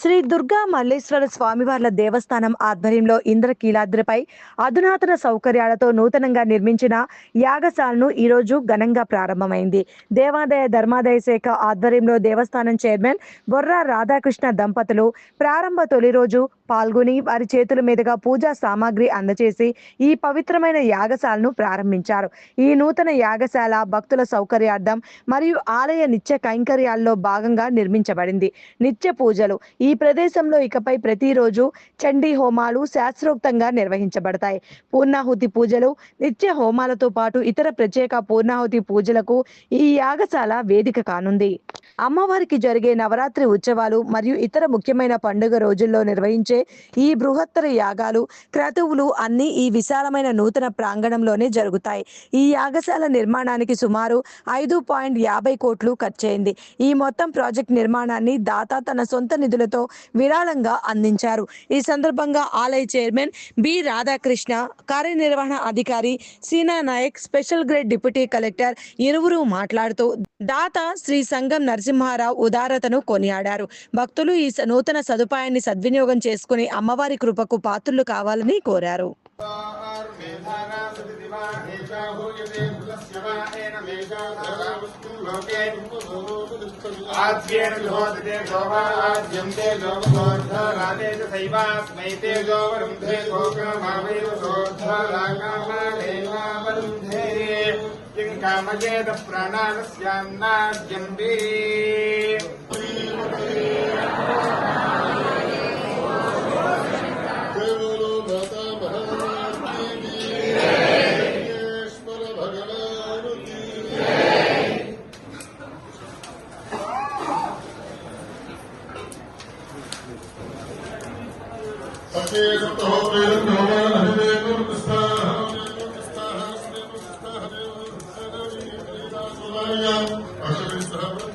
శ్రీ దుర్గా మల్లేశ్వర స్వామివార్ల దేవస్థానం ఆధ్వర్యంలో ఇంద్రకీలాద్రిపై అధునాతన సౌకర్యాలతో నూతనంగా నిర్మించిన యాగశాలను ఈరోజు ఘనంగా ప్రారంభమైంది. దేవాదాయ ధర్మాదాయ శాఖ ఆధ్వర్యంలో దేవస్థానం చైర్మన్ బొర్రా రాధాకృష్ణ దంపతులు ప్రారంభ తొలి రోజు పాల్గొని వారి చేతుల మీదుగా పూజా సామాగ్రి అందజేసి ఈ పవిత్రమైన యాగశాలను ప్రారంభించారు. ఈ నూతన యాగశాల భక్తుల సౌకర్యార్థం మరియు ఆలయ నిత్య కైంకర్యాల్లో భాగంగా నిర్మించబడింది. నిత్య పూజలు ఈ ప్రదేశంలో ఇకపై ప్రతిరోజు చండీ హోమాలు శాస్త్రోక్తంగా నిర్వహించబడతాయి. పూర్ణాహుతి పూజలు నిత్య హోమాలతో పాటు ఇతర ప్రత్యేక పూర్ణాహుతి పూజలకు ఈ యాగశాల వేదిక కానుంది. అమ్మవారికి జరిగే నవరాత్రి ఉత్సవాలు మరియు ఇతర ముఖ్యమైన పండుగ రోజుల్లో నిర్వహించే ఈ బృహత్తర యాగాలు క్రతువులు అన్నీ ఈ విశాలమైన నూతన ప్రాంగణంలోనే జరుగుతాయి. ఈ యాగశాల నిర్మాణానికి సుమారు 5.50 కోట్లు ఖర్చయింది. ఈ మొత్తం ప్రాజెక్ట్ నిర్మాణాన్ని దాత తన సొంత నిధులతో విరాళంగా అందించారు. ఈ సందర్భంగా ఆలయ చైర్మన్ బి రాధాకృష్ణ, కార్యనిర్వహణ అధికారి Seena Nayak, special grade deputy collector ఇరువురు మాట్లాడుతూ దాత శ్రీ సంగం నరసింహారావు ఉదారతను కొనియాడారు. భక్తులు ఈ నూతన సదుపాయాన్ని సద్వినియోగం చేసుకుని అమ్మవారి కృపకు పాత్రులు కావాలని కోరారు. కామజేత ప్రాణాస్యాన్నాద్యంతే Ashwin